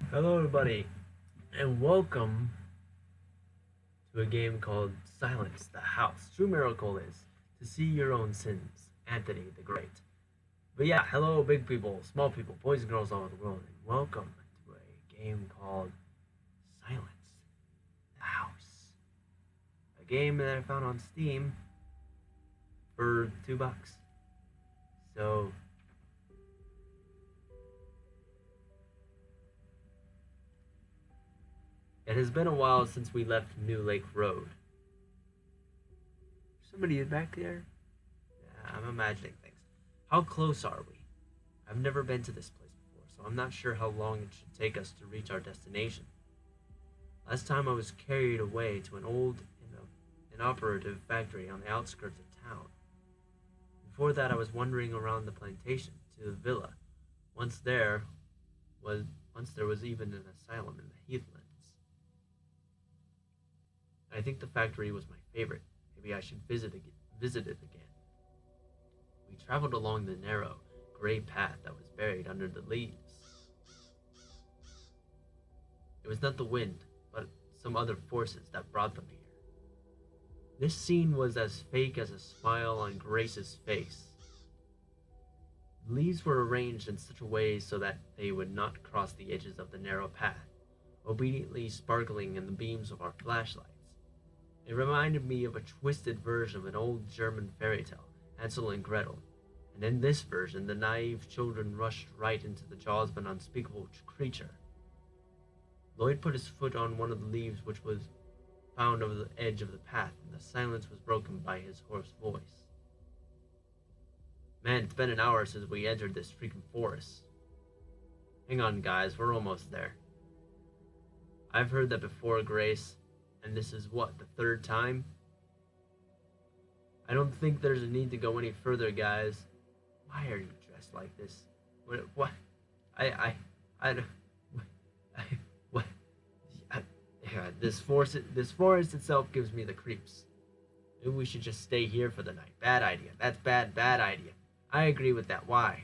Hello, everybody, and welcome to a game called Silence the House. True miracle is to see your own sins. Anthony the Great. But yeah, hello, big people, small people, boys and girls all over the world, and welcome to a game called Silence the House. A game that I found on Steam for $2. So it has been a while since we left New Lake Road. Somebody back there? Yeah, I'm imagining things. How close are we? I've never been to this place before, so I'm not sure how long it should take us to reach our destination. Last time I was carried away to an old inoperative factory on the outskirts of town. Before that, I was wandering around the plantation to the villa. Once there was once there was even an asylum in the heathlands. I think the factory was my favorite. Maybe I should visit it again. We traveled along the narrow, gray path that was buried under the leaves. It was not the wind, but some other forces that brought them here. This scene was as fake as a smile on Grace's face. The leaves were arranged in such a way so that they would not cross the edges of the narrow path, obediently sparkling in the beams of our flashlights. It reminded me of a twisted version of an old German fairy tale, Hansel and Gretel, and in this version the naive children rushed right into the jaws of an unspeakable creature. Lloyd put his foot on one of the leaves which was found over the edge of the path, and the silence was broken by his hoarse voice. Man, it's been an hour since we entered this freaking forest. Hang on, guys, we're almost there. I've heard that before, Grace, and this is what, the third time? I don't think there's a need to go any further, guys. Why are you dressed like this? What? I what? This forest itself gives me the creeps. Maybe we should just stay here for the night. Bad idea. That's bad idea. I agree with that. Why?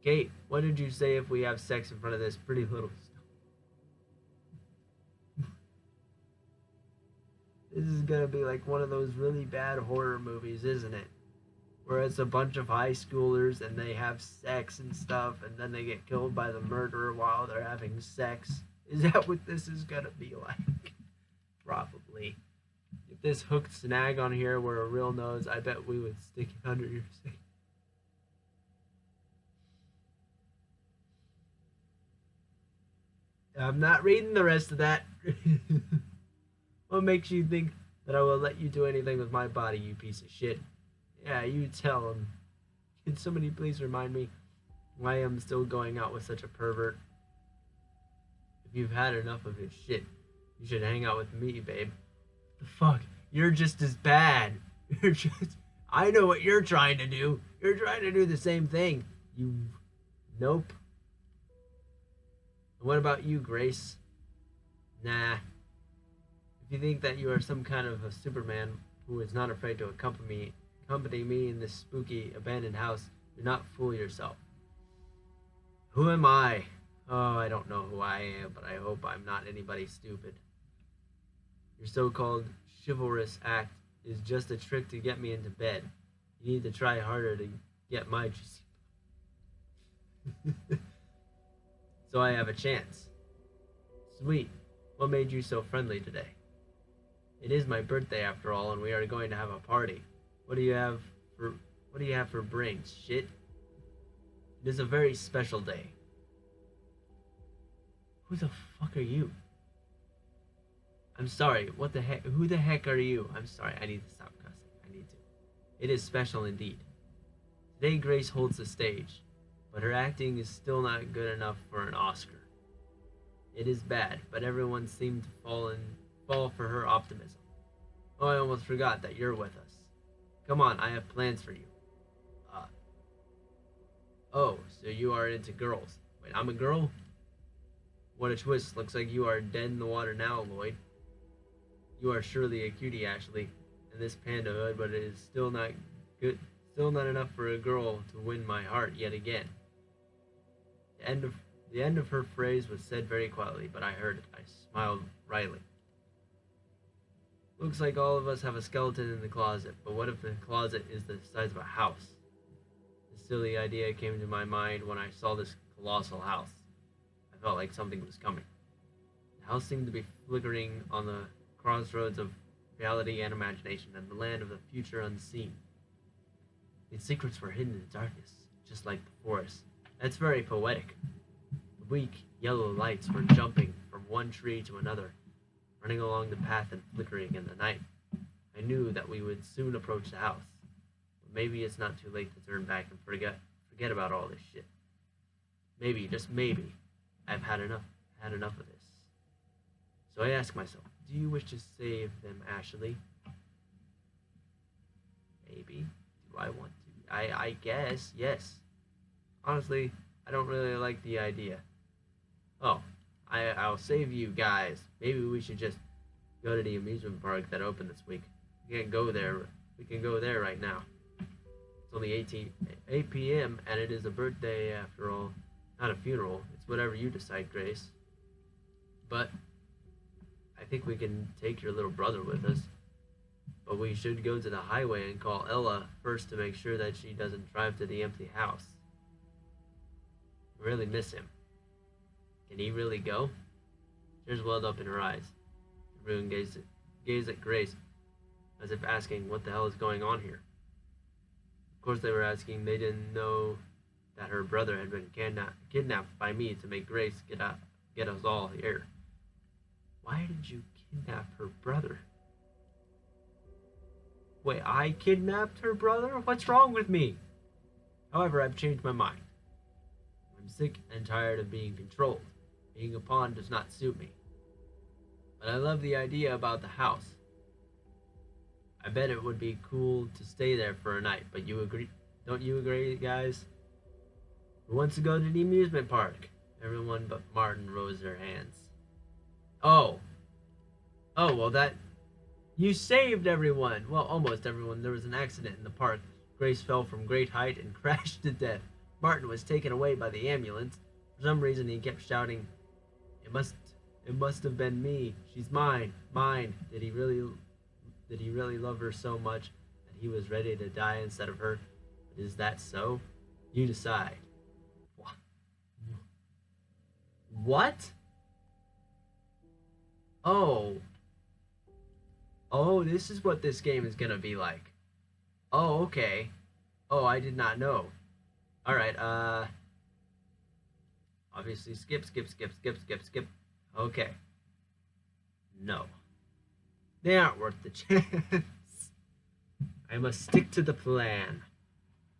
Kate, what did you say if we have sex in front of this pretty little This is gonna be like one of those really bad horror movies, isn't it? Where it's a bunch of high schoolers and they have sex and stuff, and then they get killed by the murderer while they're having sex. Is that what this is gonna be like? Probably. If this hooked snag on here were a real nose, I bet we would stick it under your sink. I'm not reading the rest of that. What makes you think that I will let you do anything with my body, you piece of shit? Yeah, you tell him. Can somebody please remind me why I'm still going out with such a pervert? If you've had enough of his shit, you should hang out with me, babe. The fuck? You're just as bad. You're just... I know what you're trying to do. You're trying to do the same thing. You... Nope. And what about you, Grace? Nah. If you think that you are some kind of a Superman who is not afraid to accompany me in this spooky abandoned house, do not fool yourself. Who am I? Oh, I don't know who I am, but I hope I'm not anybody stupid. Your so-called chivalrous act is just a trick to get me into bed. You need to try harder to get my juicy. So I have a chance. Sweet. What made you so friendly today? It is my birthday after all, and we are going to have a party. What do you have for brains? Shit. It is a very special day. Who the fuck are you? I'm sorry. What the heck? Who the heck are you? I'm sorry. I need to stop cussing. I need to. It is special indeed. Today Grace holds the stage, but her acting is still not good enough for an Oscar. It is bad, but everyone seemed to fall for her optimism. Oh, I almost forgot that you're with us. Come on, I have plans for you. Oh, so you are into girls. Wait, I'm a girl? What a twist. Looks like you are dead in the water now, Lloyd. You are surely a cutie, Ashley, in this panda hood, but it is still not good. Still not enough for a girl to win my heart yet again. The The end of her phrase was said very quietly, but I heard it. I smiled wryly. Looks like all of us have a skeleton in the closet, but what if the closet is the size of a house? The silly idea came to my mind when I saw this colossal house. I felt like something was coming. The house seemed to be flickering on the crossroads of reality and imagination, and the land of the future unseen. Its secrets were hidden in the darkness, just like the forest. That's very poetic. The weak, yellow lights were jumping from one tree to another, running along the path and flickering in the night. I knew that we would soon approach the house, but maybe it's not too late to turn back and forget about all this shit. Maybe, just maybe, I've had enough of this. So I asked myself, do you wish to save them, Ashley? Maybe. Do I want to? I guess, yes. Honestly, I don't really like the idea. Oh, I'll save you guys. Maybe we should just go to the amusement park that opened this week. We can go there right now. It's only 8 p.m. and it is a birthday after all. Not a funeral. It's whatever you decide, Grace. But I think we can take your little brother with us. But we should go to the highway and call Ella first to make sure that she doesn't drive to the empty house. I really miss him. Can he really go? Tears welled up in her eyes. Everyone gazed at Grace as if asking, what the hell is going on here? Of course they were asking. They didn't know that her brother had been kidnapped by me to make Grace get us all here. Why did you kidnap her brother? Wait, I kidnapped her brother? What's wrong with me? However, I've changed my mind. I'm sick and tired of being controlled. Being a pawn does not suit me. But I love the idea about the house. I bet it would be cool to stay there for a night, but you agree? Don't you agree, guys? Who wants to go to the amusement park? Everyone but Martin rose their hands. Oh, well that... You saved everyone! Well, almost everyone. There was an accident in the park. Grace fell from great height and crashed to death. Martin was taken away by the ambulance. For some reason he kept shouting, It must have been me. She's mine. Mine. Did he really love her so much that he was ready to die instead of her? But is that so? You decide. What? Oh, this is what this game is gonna be like. Oh, okay. Oh, I did not know. Alright, obviously skip. Okay. No. They aren't worth the chance. I must stick to the plan.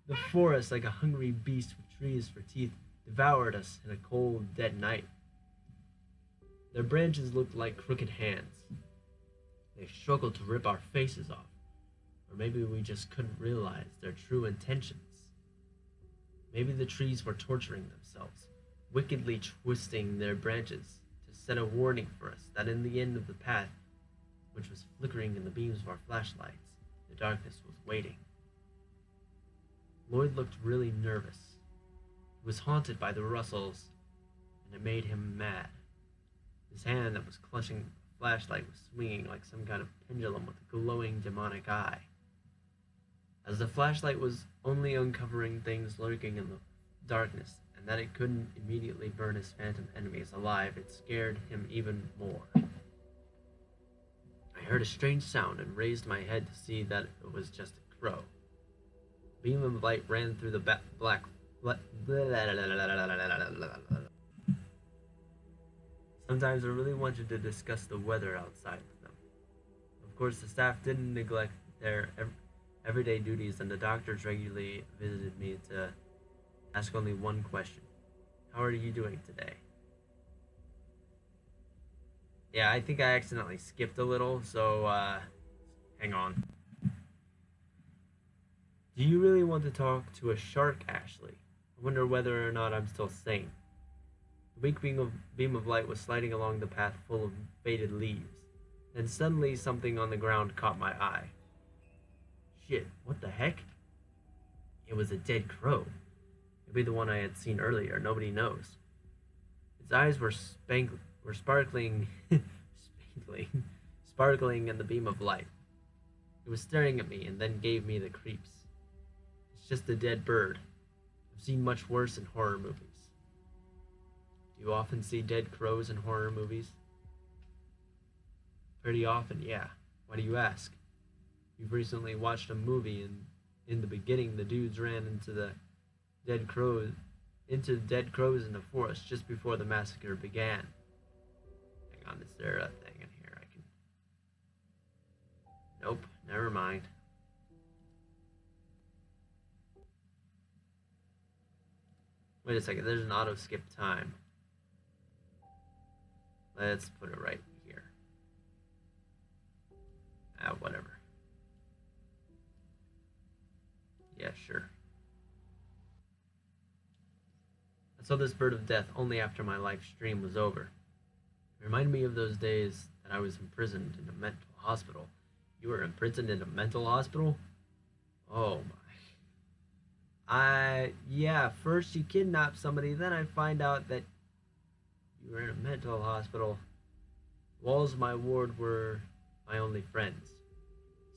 The forest, like a hungry beast with trees for teeth, devoured us in a cold, dead night. Their branches looked like crooked hands. They struggled to rip our faces off. Or maybe we just couldn't realize their true intentions. Maybe the trees were torturing themselves, wickedly twisting their branches to set a warning for us that in the end of the path, which was flickering in the beams of our flashlights, the darkness was waiting. Lloyd looked really nervous. He was haunted by the rustles, and it made him mad. His hand that was clutching the flashlight was swinging like some kind of pendulum with a glowing demonic eye. As the flashlight was only uncovering things lurking in the darkness, and that it couldn't immediately burn his phantom enemies alive, it scared him even more. I heard a strange sound and raised my head to see that it was just a crow. A beam of light ran through the black... Sometimes I really wanted to discuss the weather outside with them. Of course, the staff didn't neglect their everyday duties, and the doctors regularly visited me to ask only one question. How are you doing today? Yeah, I think I accidentally skipped a little, so hang on. Do you really want to talk to a shark, Ashley? I wonder whether or not I'm still sane. The weak beam of light was sliding along the path full of faded leaves. Then suddenly something on the ground caught my eye. Shit, what the heck? It was a dead crow. Maybe the one I had seen earlier, nobody knows. Its eyes were sparkling, sparkling in the beam of light. It was staring at me and then gave me the creeps. It's just a dead bird. I've seen much worse in horror movies. Do you often see dead crows in horror movies? Pretty often, yeah. Why do you ask? You've recently watched a movie and in the beginning the dudes ran dead crows into dead crows in the forest just before the massacre began. Hang on, is there a thing in here I can... Nope, never mind. Wait a second, there's an auto skip time. Let's put it right here. Whatever. Yeah, sure. I saw this bird of death only after my live stream was over. It reminded me of those days that I was imprisoned in a mental hospital. You were imprisoned in a mental hospital? Oh my. Yeah, first you kidnapped somebody, then I find out that you were in a mental hospital. The walls of my ward were my only friends.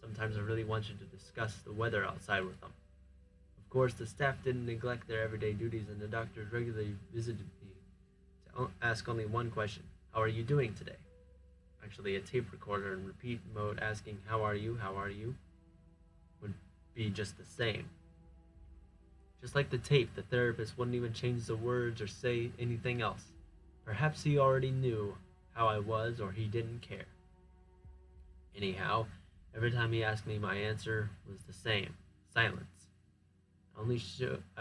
Sometimes I really wanted to discuss the weather outside with them. Of course, the staff didn't neglect their everyday duties, and the doctors regularly visited me to ask only one question: how are you doing today? Actually, a tape recorder in repeat mode asking how are you would be just the same. Just like the tape, the therapist wouldn't even change the words or say anything else. Perhaps he already knew how I was, or he didn't care. Anyhow, every time he asked me, my answer was the same: silence. I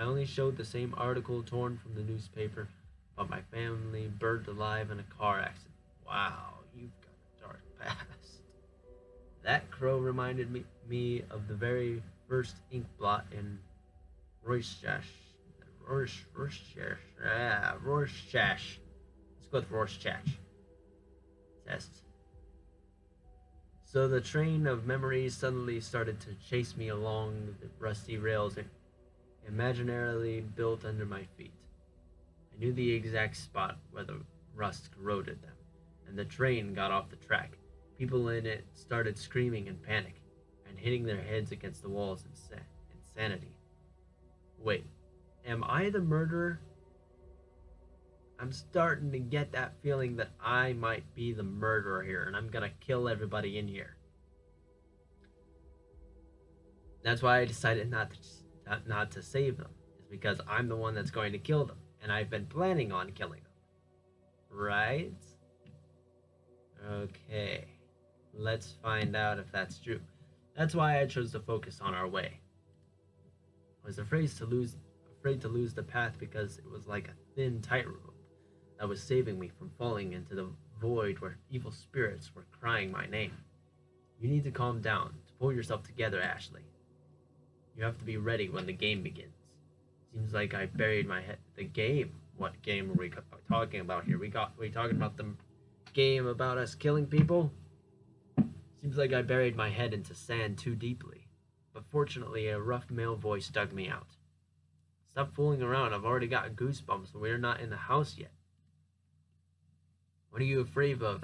only showed the same article torn from the newspaper about my family burned alive in a car accident. Wow, you've got a dark past. That crow reminded me of the very first ink blot in Rorschach. Rorschach. Let's go with Rorschach test. So the train of memories suddenly started to chase me along the rusty rails imaginarily built under my feet. I knew the exact spot where the rust corroded them, and the train got off the track. People in it started screaming in panic and hitting their heads against the walls in insanity. Wait, am I the murderer? I'm starting to get that feeling that I might be the murderer here, and I'm gonna kill everybody in here. That's why I decided not to save them, is because I'm the one that's going to kill them, and I've been planning on killing them. Right? Okay, let's find out if that's true. That's why I chose to focus on our way. I was afraid to lose the path because it was like a thin tightrope that was saving me from falling into the void where evil spirits were crying my name. You need to calm down, to pull yourself together, Ashley. You have to be ready when the game begins. Seems like I buried my head. The game? What game are we talking about here? We talking about the game about us killing people? Seems like I buried my head into sand too deeply. But fortunately, a rough male voice dug me out. Stop fooling around. I've already got goosebumps, and we're not in the house yet. What are you afraid of,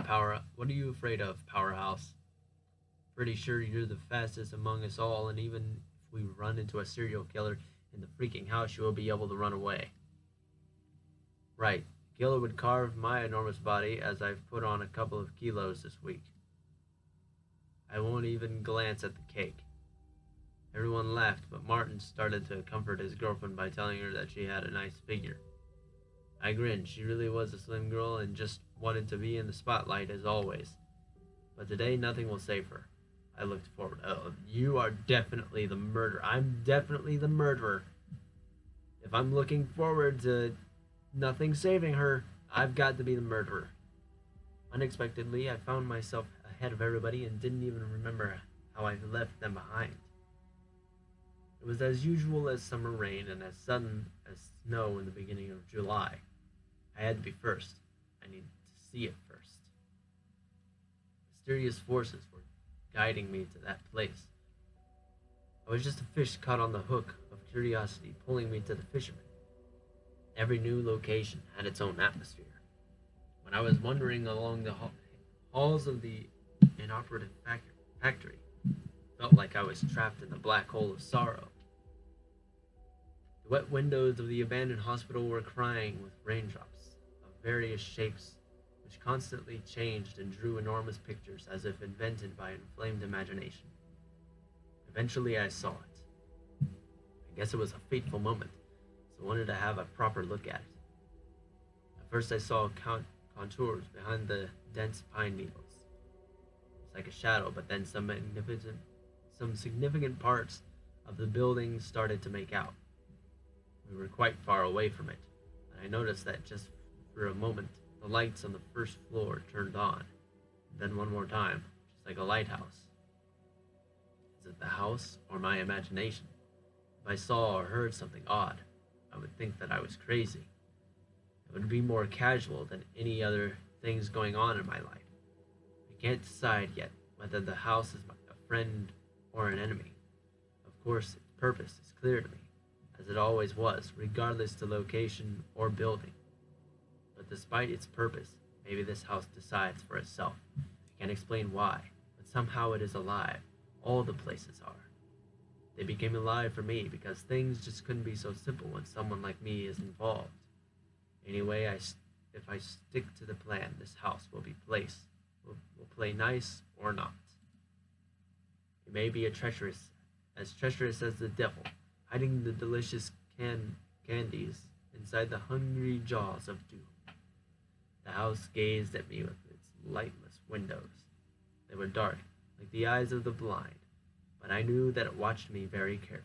Powerhouse? Pretty sure you're the fastest among us all, and even if we run into a serial killer in the freaking house, you will be able to run away. Right. The killer would carve my enormous body, as I've put on a couple of kilos this week. I won't even glance at the cake. Everyone laughed, but Martin started to comfort his girlfriend by telling her that she had a nice figure. I grinned. She really was a slim girl and just wanted to be in the spotlight as always. But today, nothing will save her. I looked forward. Oh, you are definitely the murderer. I'm definitely the murderer. If I'm looking forward to nothing saving her, I've got to be the murderer. Unexpectedly, I found myself ahead of everybody and didn't even remember how I left them behind. It was as usual as summer rain and as sudden as snow in the beginning of July. I had to be first. I needed to see it first. Mysterious forces were guiding me to that place. I was just a fish caught on the hook of curiosity, pulling me to the fisherman. Every new location had its own atmosphere. When I was wandering along the halls of the inoperative factory, felt like I was trapped in the black hole of sorrow. The wet windows of the abandoned hospital were crying with raindrops of various shapes, which constantly changed and drew enormous pictures as if invented by inflamed imagination. Eventually I saw it. I guess it was a fateful moment, so I wanted to have a proper look at it. At first I saw contours behind the dense pine needles. It's like a shadow, but then some significant parts of the building started to make out. We were quite far away from it, and I noticed that just for a moment the lights on the first floor turned on, and then one more time, just like a lighthouse. Is it the house or my imagination? If I saw or heard something odd, I would think that I was crazy. It would be more casual than any other things going on in my life. I can't decide yet whether the house is a friend or an enemy. Of course, its purpose is clear to me, as it always was, regardless to location or building. But despite its purpose, maybe this house decides for itself. I can't explain why, but somehow it is alive. All the places are. They became alive for me because things just couldn't be so simple when someone like me is involved. Anyway, if I stick to the plan, this house will be will play nice or not. It may be as treacherous as the devil, hiding the delicious candies inside the hungry jaws of doom. The house gazed at me with its lightless windows. They were dark, like the eyes of the blind, but I knew that it watched me very carefully.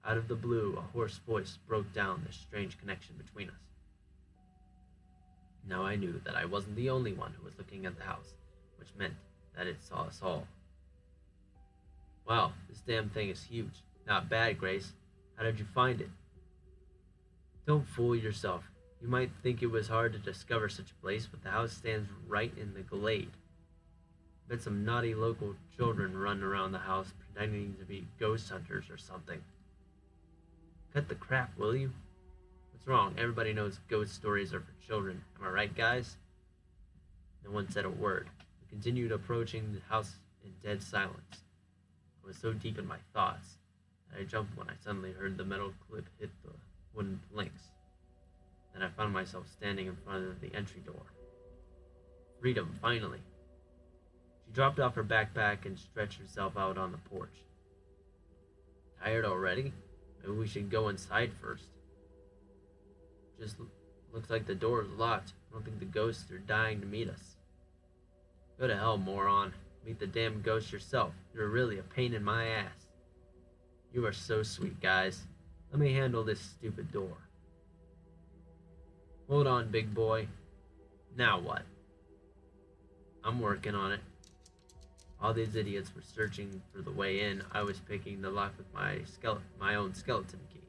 Out of the blue, a hoarse voice broke down this strange connection between us. Now I knew that I wasn't the only one who was looking at the house, which meant that it saw us all. Wow, this damn thing is huge. Not bad, Grace. How did you find it? Don't fool yourself. You might think it was hard to discover such a place, but the house stands right in the glade. I bet some naughty local children run around the house pretending to be ghost hunters or something. Cut the crap, will you? What's wrong? Everybody knows ghost stories are for children. Am I right, guys? No one said a word. We continued approaching the house in dead silence. I was so deep in my thoughts that I jumped when I suddenly heard the metal clip hit the wooden planks. Then I found myself standing in front of the entry door. Freedom, finally. She dropped off her backpack and stretched herself out on the porch. Tired already? Maybe we should go inside first. Just looks like the door is locked. I don't think the ghosts are dying to meet us. Go to hell, moron. Meet the damn ghost yourself. You're really a pain in my ass. You are so sweet, guys. Let me handle this stupid door. Hold on, big boy. Now what? I'm working on it. While these idiots were searching for the way in, I was picking the lock with my own skeleton key.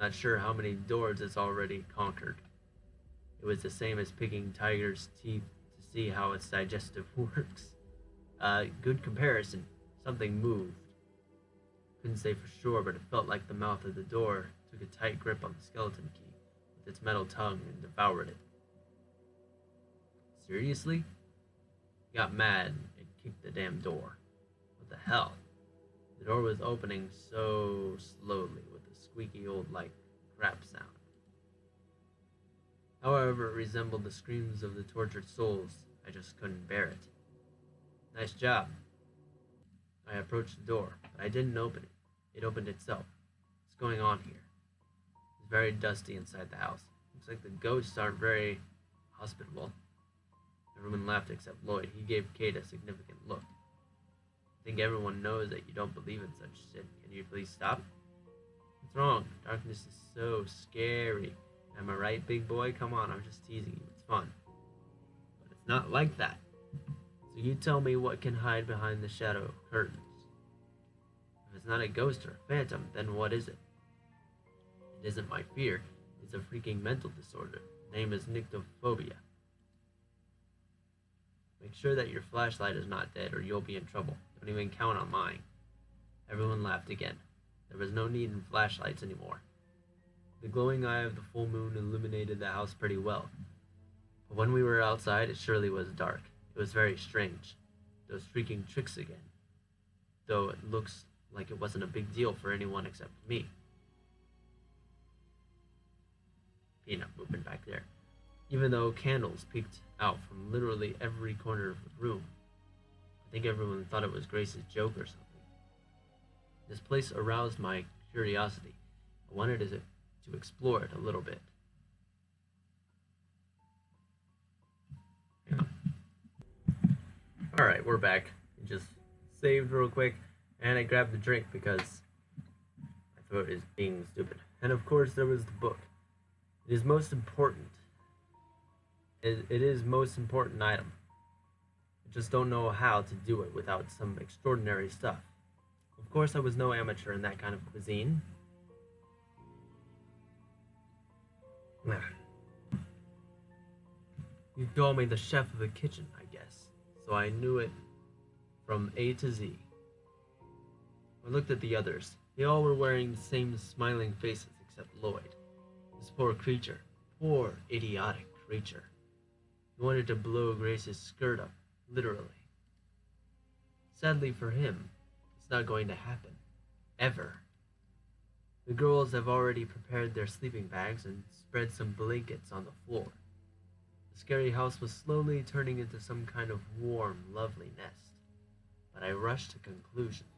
Not sure how many doors it's already conquered. It was the same as picking tiger's teeth to see how its digestive works. Good comparison. Something moved. Couldn't say for sure, but it felt like the mouth of the door took a tight grip on the skeleton key with its metal tongue and devoured it. Seriously? I got mad and kicked the damn door. What the hell? The door was opening so slowly with a squeaky old like crap sound. However, it resembled the screams of the tortured souls. I just couldn't bear it. Nice job. I approached the door, but I didn't open it. It opened itself. What's going on here? It's very dusty inside the house. Looks like the ghosts aren't very hospitable. Everyone laughed except Lloyd. He gave Kate a significant look. I think everyone knows that you don't believe in such shit. Can you please stop? What's wrong? Darkness is so scary. Am I right, big boy? Come on, I'm just teasing you. It's fun. But it's not like that. So you tell me what can hide behind the shadow curtains. If it's not a ghost or a phantom, then what is it? It isn't my fear. It's a freaking mental disorder. The name is nyctophobia. Make sure that your flashlight is not dead or you'll be in trouble. Don't even count on mine. Everyone laughed again. There was no need in flashlights anymore. The glowing eye of the full moon illuminated the house pretty well. But when we were outside, it surely was dark. It was very strange. Those freaking tricks again. Though it looks like it wasn't a big deal for anyone except me. Peanut moving back there. Even though candles peeked out from literally every corner of the room. I think everyone thought it was Grace's joke or something. This place aroused my curiosity. I wanted to explore it a little bit. Alright, we're back. I just saved real quick, and I grabbed the drink because my throat is being stupid. And of course there was the book. It is most important. It is most important item. I just don't know how to do it without some extraordinary stuff. Of course I was no amateur in that kind of cuisine. You told me the chef of the kitchen, I guess, so I knew it from A to Z. I looked at the others. They all were wearing the same smiling faces except Lloyd. This poor creature. Poor, idiotic creature. He wanted to blow Grace's skirt up, literally. Sadly for him, it's not going to happen. Ever. The girls have already prepared their sleeping bags and spread some blankets on the floor. The scary house was slowly turning into some kind of warm, lovely nest, but I rushed to conclusions.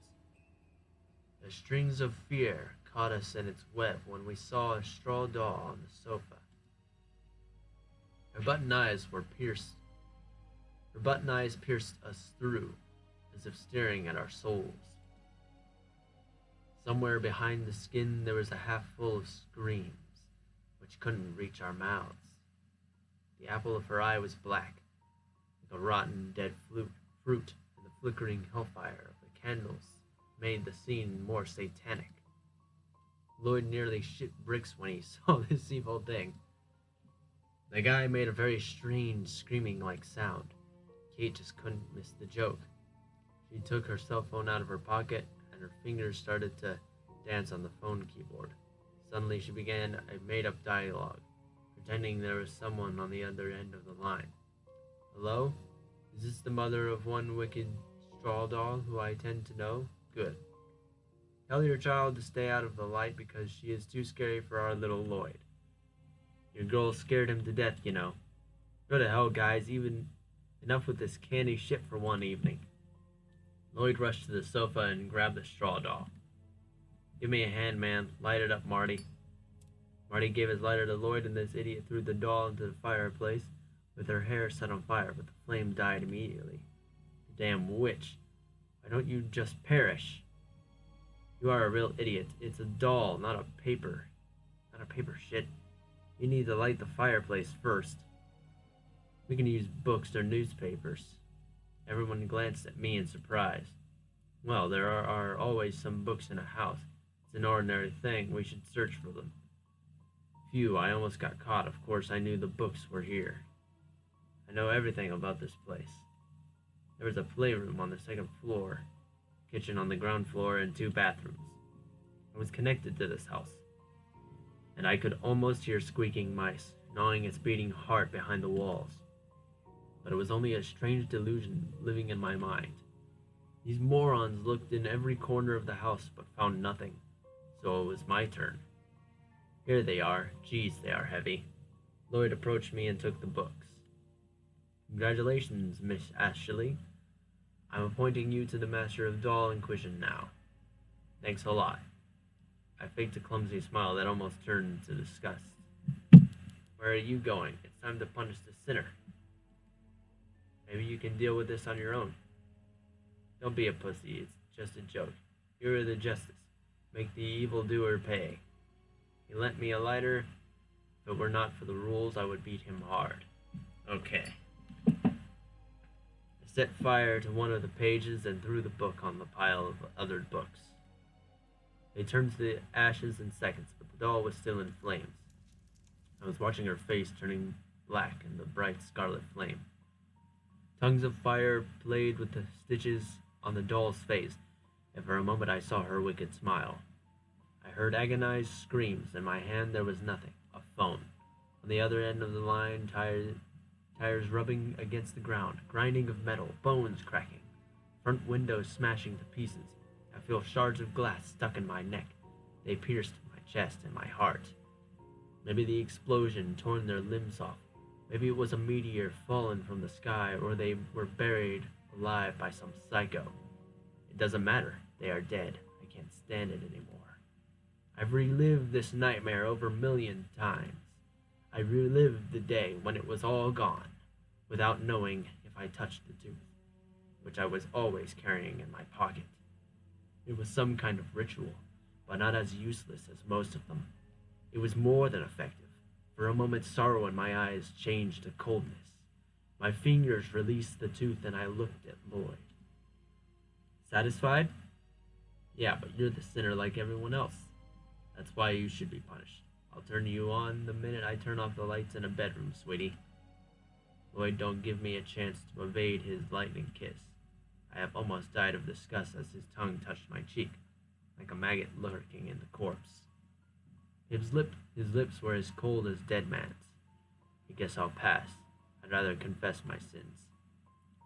The strings of fear caught us in its web when we saw a straw doll on the sofa. Her button eyes pierced us through, as if staring at our souls. Somewhere behind the skin there was a half full of screams, which couldn't reach our mouths. The apple of her eye was black, like a rotten dead fruit, and the flickering hellfire of the candles made the scene more satanic. Lloyd nearly shit bricks when he saw this evil thing. The guy made a very strange screaming-like sound. Kate just couldn't miss the joke. She took her cell phone out of her pocket, and her fingers started to dance on the phone keyboard. Suddenly she began a made-up dialogue, pretending there was someone on the other end of the line. Hello? Is this the mother of one wicked straw doll who I tend to know? Good. Tell your child to stay out of the light because she is too scary for our little Lloyd. Your girl scared him to death, you know. Go to hell, guys. Enough with this candy shit for one evening. Lloyd rushed to the sofa and grabbed the straw doll. Give me a hand, man. Light it up, Marty. Marty gave his lighter to Lloyd, and this idiot threw the doll into the fireplace with her hair set on fire, but the flame died immediately. The damn witch. Why don't you just perish? You are a real idiot. It's a doll, not a paper. Not a paper shit. You need to light the fireplace first. We can use books or newspapers. Everyone glanced at me in surprise. Well, there are always some books in a house. It's an ordinary thing. We should search for them. Phew, I almost got caught. Of course, I knew the books were here. I know everything about this place. There was a playroom on the second floor, kitchen on the ground floor, and 2 bathrooms. I was connected to this house, and I could almost hear squeaking mice, gnawing its beating heart behind the walls. But it was only a strange delusion living in my mind. These morons looked in every corner of the house but found nothing, so it was my turn. Here they are. Geez, they are heavy. Lloyd approached me and took the books. Congratulations, Miss Ashley. I'm appointing you to the Master of Doll Inquisition now. Thanks a lot. I faked a clumsy smile that almost turned to disgust. Where are you going? It's time to punish the sinner. Maybe you can deal with this on your own. Don't be a pussy, it's just a joke. You are the justice. Make the evildoer pay. He lent me a lighter. If it were not for the rules, I would beat him hard. Okay. I set fire to one of the pages and threw the book on the pile of other books. They turned to the ashes in seconds, but the doll was still in flames. I was watching her face turning black in the bright scarlet flame. Tongues of fire played with the stitches on the doll's face, and for a moment I saw her wicked smile. I heard agonized screams. In my hand there was nothing. A phone. On the other end of the line, tires rubbing against the ground, grinding of metal, bones cracking, front windows smashing to pieces. I feel shards of glass stuck in my neck. They pierced my chest and my heart. Maybe the explosion torn their limbs off. Maybe it was a meteor fallen from the sky, or they were buried alive by some psycho. It doesn't matter. They are dead. I can't stand it anymore. I've relived this nightmare over a million times. I relived the day when it was all gone, without knowing if I touched the tooth, which I was always carrying in my pocket. It was some kind of ritual, but not as useless as most of them. It was more than effective. For a moment, sorrow in my eyes changed to coldness. My fingers released the tooth and I looked at Lloyd. Satisfied? Yeah, but you're the sinner like everyone else. That's why you should be punished. I'll turn you on the minute I turn off the lights in a bedroom, sweetie. Lloyd don't give me a chance to evade his lightning kiss. I have almost died of disgust as his tongue touched my cheek, like a maggot lurking in the corpse. His lips were as cold as dead man's. I guess I'll pass. I'd rather confess my sins.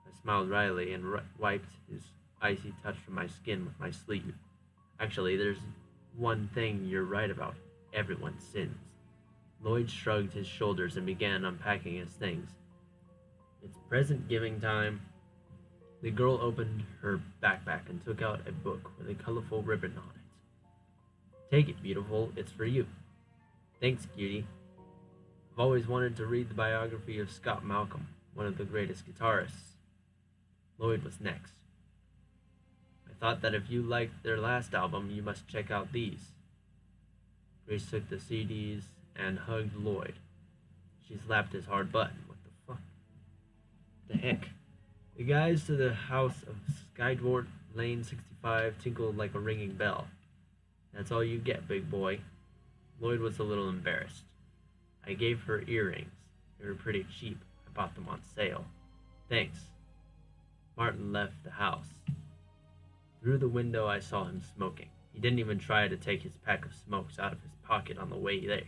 I smiled wryly and wiped his icy touch from my skin with my sleeve. Actually, there's one thing you're right about. Everyone sins. Lloyd shrugged his shoulders and began unpacking his things. It's present giving time. The girl opened her backpack and took out a book with a colorful ribbon on it. Take it, beautiful. It's for you. Thanks, cutie. I've always wanted to read the biography of Scott Malcolm, one of the greatest guitarists. Lloyd was next. I thought that if you liked their last album, you must check out these. Grace took the CDs and hugged Lloyd. She slapped his hard button. What the fuck? The heck? The guys to the house of Skydward Lane 65 tinkled like a ringing bell. That's all you get, big boy. Lloyd was a little embarrassed. I gave her earrings. They were pretty cheap. I bought them on sale. Thanks. Martin left the house. Through the window I saw him smoking. He didn't even try to take his pack of smokes out of his pocket on the way there.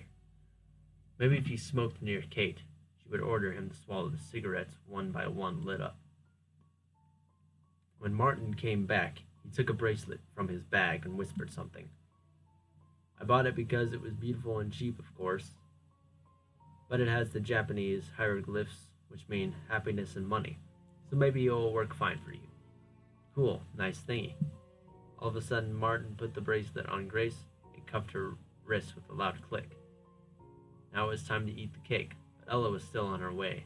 Maybe if he smoked near Kate, she would order him to swallow the cigarettes one by one lit up. When Martin came back, he took a bracelet from his bag and whispered something. I bought it because it was beautiful and cheap, of course. But it has the Japanese hieroglyphs, which mean happiness and money. So maybe it'll work fine for you. Cool, nice thingy. All of a sudden, Martin put the bracelet on Grace and cuffed her wrist with a loud click. Now it was time to eat the cake, but Ella was still on her way,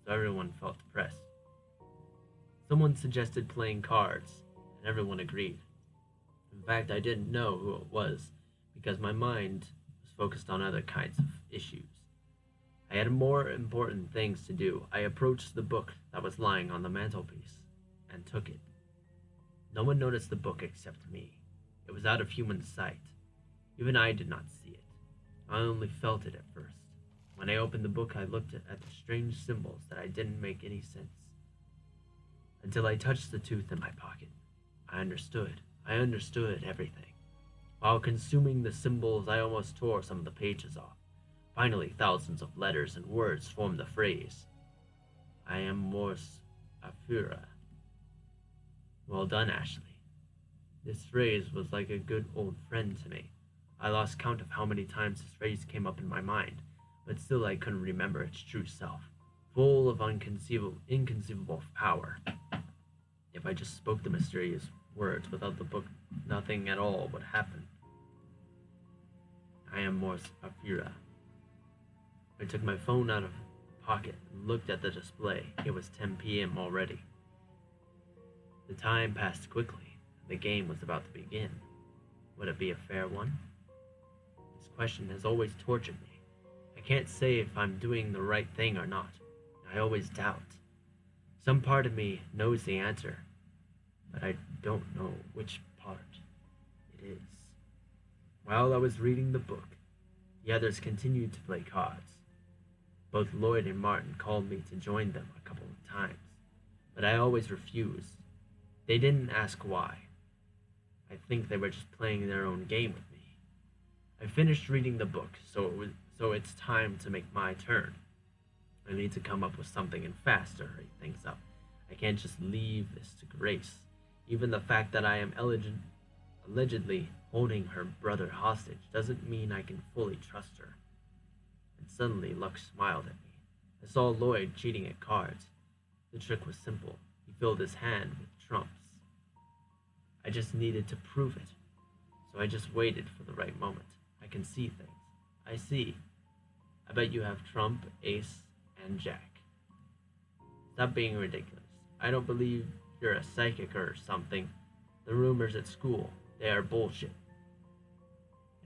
so everyone felt depressed. Someone suggested playing cards, and everyone agreed. In fact, I didn't know who it was, because my mind was focused on other kinds of issues. I had more important things to do. I approached the book that was lying on the mantelpiece, and took it. No one noticed the book except me. It was out of human sight. Even I did not see it. I only felt it at first. When I opened the book, I looked at the strange symbols that I didn't make any sense. Until I touched the tooth in my pocket. I understood everything. While consuming the symbols, I almost tore some of the pages off. Finally, thousands of letters and words formed the phrase, I am Mors Afura. Well done, Ashley. This phrase was like a good old friend to me. I lost count of how many times this phrase came up in my mind, but still I couldn't remember its true self, full of inconceivable power. If I just spoke the mysterious words without the book, nothing at all would happen. I am Mors Afura. I took my phone out of my pocket and looked at the display. It was 10 p.m. already. The time passed quickly, and the game was about to begin. Would it be a fair one? This question has always tortured me. I can't say if I'm doing the right thing or not. I always doubt. Some part of me knows the answer, but I don't know which part it is. While I was reading the book, the others continued to play cards. Both Lloyd and Martin called me to join them a couple of times, but I always refused. They didn't ask why. I think they were just playing their own game with me. I finished reading the book, so it's time to make my turn. I need to come up with something and fast to hurry things up. I can't just leave this to Grace. Even the fact that I am allegedly holding her brother hostage doesn't mean I can fully trust her. And suddenly Luck smiled at me. I saw Lloyd cheating at cards. The trick was simple. He filled his hand with trumps. I just needed to prove it. So I just waited for the right moment. I can see things. I see. I bet you have trump, ace, and jack. Stop being ridiculous. I don't believe you're a psychic or something. The rumors at school, they are bullshit.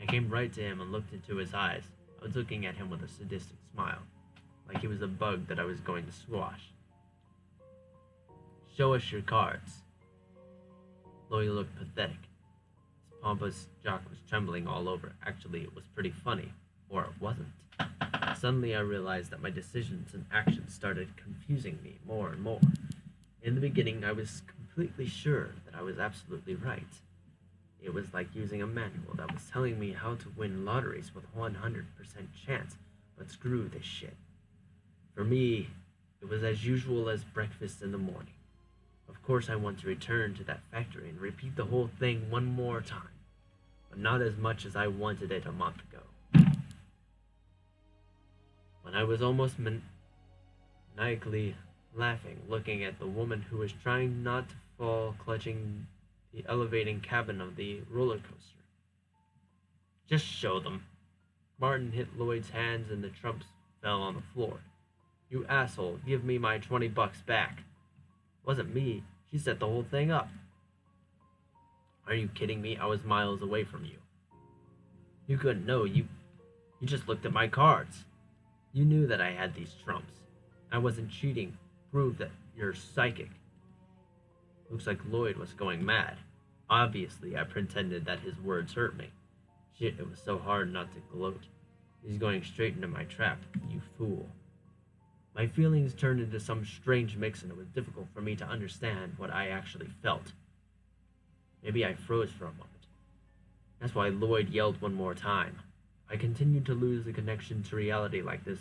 I came right to him and looked into his eyes. I was looking at him with a sadistic smile, like he was a bug that I was going to squash. Show us your cards. Lloyd looked pathetic. His pompous jock was trembling all over. Actually, it was pretty funny. Or it wasn't. Suddenly I realized that my decisions and actions started confusing me more and more. In the beginning, I was completely sure that I was absolutely right. It was like using a manual that was telling me how to win lotteries with 100% chance, but screw this shit. For me, it was as usual as breakfast in the morning. Of course I want to return to that factory and repeat the whole thing one more time, but not as much as I wanted it a month ago. When I was almost maniacally laughing, looking at the woman who was trying not to fall, clutching the elevating cabin of the roller coaster. Just show them. Martin hit Lloyd's hands and the trumps fell on the floor. You asshole, give me my $20 back. Wasn't me. She set the whole thing up. Are you kidding me? I was miles away from you. You couldn't know. You just looked at my cards. You knew that I had these trumps. I wasn't cheating. Prove that you're psychic. Looks like Lloyd was going mad. Obviously, I pretended that his words hurt me. Shit, it was so hard not to gloat. He's going straight into my trap, you fool. My feelings turned into some strange mix and it was difficult for me to understand what I actually felt. Maybe I froze for a moment. That's why Lloyd yelled one more time. If I continue to lose the connection to reality like this,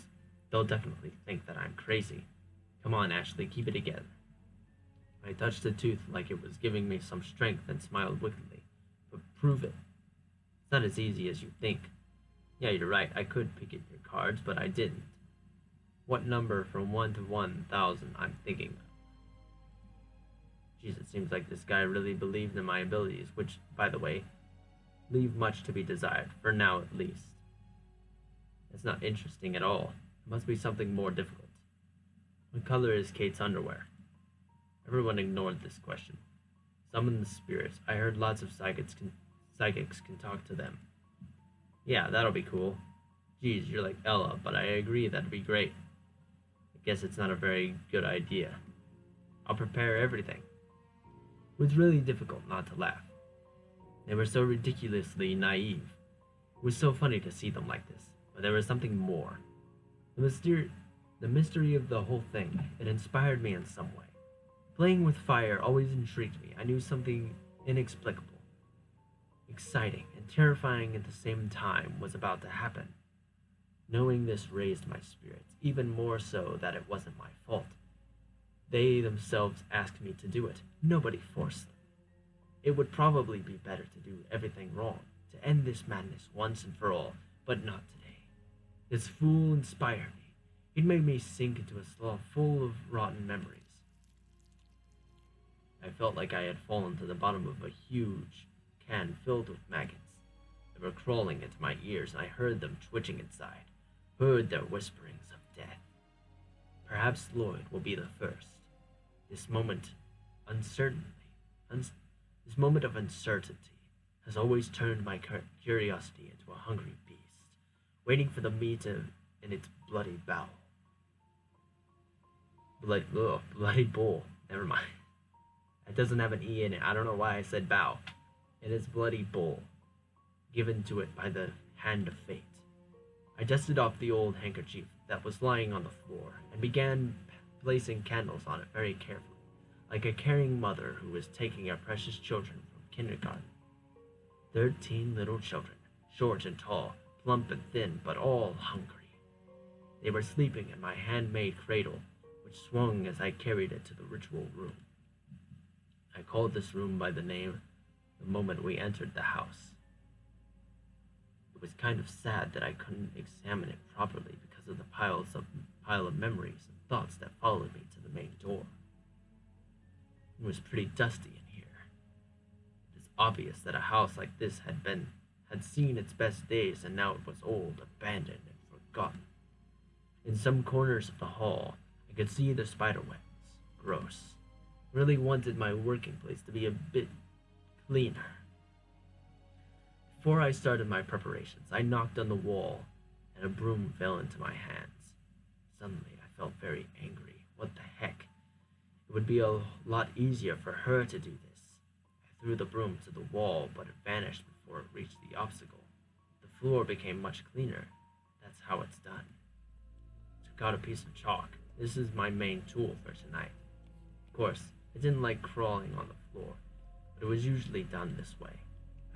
they'll definitely think that I'm crazy. Come on, Ashley, keep it together. I touched the tooth like it was giving me some strength and smiled wickedly. But prove it. It's not as easy as you think. Yeah, you're right, I could pick at your cards, but I didn't. What number from 1 to 1,000 I'm thinking of? Jeez, it seems like this guy really believed in my abilities, which, by the way, leave much to be desired, for now at least. It's not interesting at all. It must be something more difficult. What color is Kate's underwear? Everyone ignored this question. Summon the spirits. I heard lots of psychics can talk to them. Yeah, that'll be cool. Geez, you're like Ella, but I agree that'd be great. I guess it's not a very good idea. I'll prepare everything. It was really difficult not to laugh. They were so ridiculously naive. It was so funny to see them like this, but there was something more. The mystery of the whole thing, it inspired me in some way. Playing with fire always intrigued me. I knew something inexplicable, exciting, and terrifying at the same time was about to happen. Knowing this raised my spirits, even more so that it wasn't my fault. They themselves asked me to do it. Nobody forced them. It would probably be better to do everything wrong, to end this madness once and for all, but not today. This fool inspired me. It made me sink into a slough full of rotten memories. I felt like I had fallen to the bottom of a huge can filled with maggots. They were crawling into my ears, and I heard them twitching inside, heard their whisperings of death. Perhaps Lloyd will be the first. This moment of uncertainty has always turned my curiosity into a hungry beast, waiting for the meat in its bloody bowel. Bloody bull. Never mind. It doesn't have an E in it. I don't know why I said bow. It is bloody bull, given to it by the hand of fate. I dusted off the old handkerchief that was lying on the floor and began placing candles on it very carefully, like a caring mother who was taking her precious children from kindergarten. 13 little children, short and tall, plump and thin, but all hungry. They were sleeping in my handmade cradle, which swung as I carried it to the ritual room. I called this room by the name the moment we entered the house. It was kind of sad that I couldn't examine it properly because of the pile of memories and thoughts that followed me to the main door. It was pretty dusty in here. It is obvious that a house like this had seen its best days, and now it was old, abandoned, and forgotten. In some corners of the hall, I could see the spider webs. Gross. Really wanted my working place to be a bit cleaner. Before I started my preparations, I knocked on the wall, and a broom fell into my hands. Suddenly, I felt very angry. What the heck? It would be a lot easier for her to do this. I threw the broom to the wall, but it vanished before it reached the obstacle. The floor became much cleaner. That's how it's done. Took out a piece of chalk. This is my main tool for tonight. Of course, I didn't like crawling on the floor, but it was usually done this way.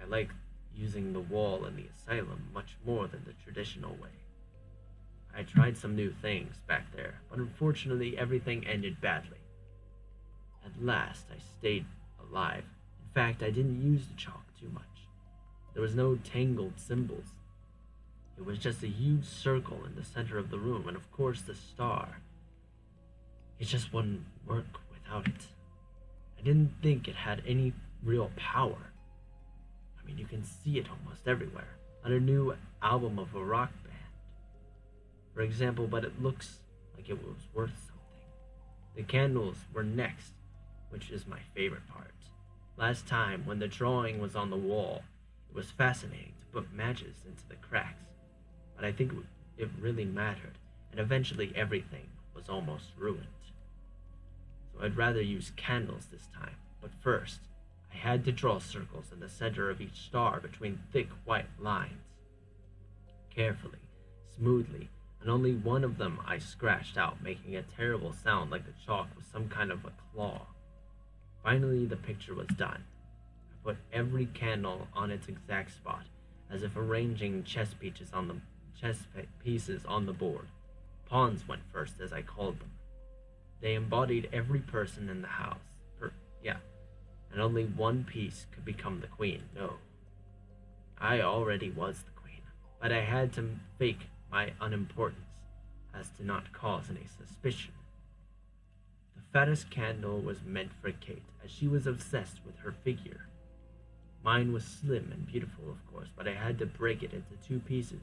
I like using the wall in the asylum much more than the traditional way. I tried some new things back there, but unfortunately everything ended badly. At last, I stayed alive. In fact, I didn't use the chalk too much. There was no tangled symbols. It was just a huge circle in the center of the room, and of course the star. It just wouldn't work without it. I didn't think it had any real power. I mean, you can see it almost everywhere, on a new album of a rock band, for example, but it looks like it was worth something. The candles were next, which is my favorite part. Last time, when the drawing was on the wall, it was fascinating to put matches into the cracks, but I think it really mattered, and eventually everything was almost ruined. So I'd rather use candles this time, but first, I had to draw circles in the center of each star between thick white lines. Carefully, smoothly, and only one of them I scratched out, making a terrible sound like the chalk was some kind of a claw. Finally, the picture was done. I put every candle on its exact spot, as if arranging chess pieces on the board. Pawns went first, as I called them. They embodied every person in the house. And only one piece could become the queen. No, I already was the queen, but I had to fake my unimportance as to not cause any suspicion. The fattest candle was meant for Kate, as she was obsessed with her figure. Mine was slim and beautiful, of course, but I had to break it into two pieces,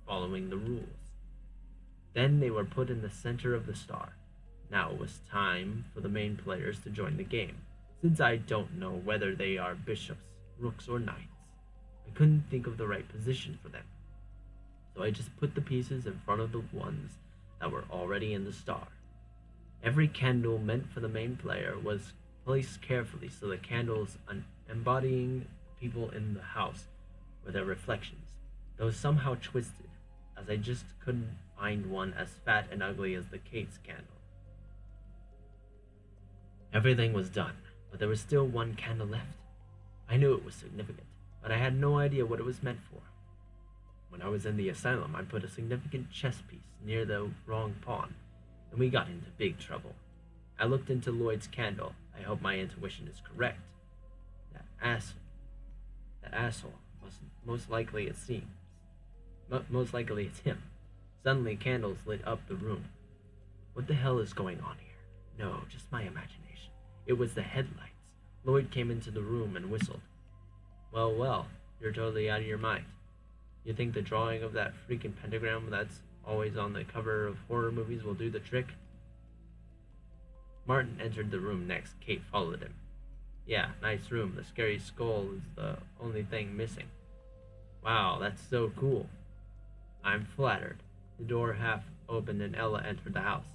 following the rules. Then they were put in the center of the star. Now it was time for the main players to join the game. Since I don't know whether they are bishops, rooks, or knights, I couldn't think of the right position for them. So I just put the pieces in front of the ones that were already in the star. Every candle meant for the main player was placed carefully so the candles embodying people in the house were their reflections, though somehow twisted, as I just couldn't find one as fat and ugly as the Kate's candle. Everything was done, but there was still one candle left. I knew it was significant, but I had no idea what it was meant for. When I was in the asylum, I put a significant chess piece near the wrong pawn, and we got into big trouble. I looked into Lloyd's candle. I hope my intuition is correct. That asshole. Most likely it's him. Suddenly, candles lit up the room. What the hell is going on here? No, just my imagination. It was the headlights. Lloyd came into the room and whistled. Well, you're totally out of your mind. You think the drawing of that freaking pentagram that's always on the cover of horror movies will do the trick? Martin entered the room next. Kate followed him. Yeah, nice room. The scary skull is the only thing missing. Wow, that's so cool. I'm flattered. The door half opened and Ella entered the house.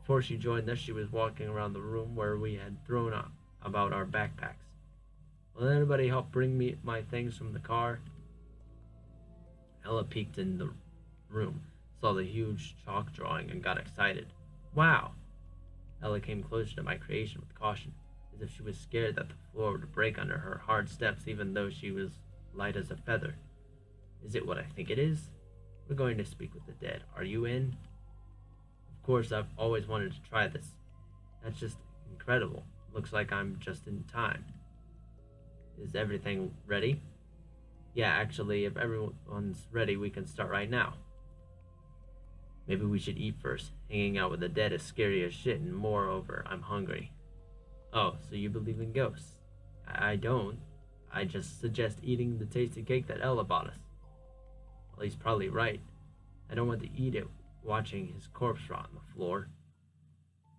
Before she joined us, she was walking around the room where we had thrown about our backpacks. Will anybody help bring me my things from the car? Ella peeked in the room, saw the huge chalk drawing, and got excited. Wow! Ella came closer to my creation with caution, as if she was scared that the floor would break under her hard steps even though she was light as a feather. Is it what I think it is? We're going to speak with the dead. Are you in? course, I've always wanted to try this. That's just incredible. Looks like I'm just in time. Is everything ready? Yeah, actually, if everyone's ready, we can start right now. Maybe we should eat first. Hanging out with the dead is scary as shit, and moreover, I'm hungry. Oh, so you believe in ghosts? I don't. I just suggest eating the tasty cake that Ella bought us. Well, he's probably right. I don't want to eat it watching his corpse rot on the floor.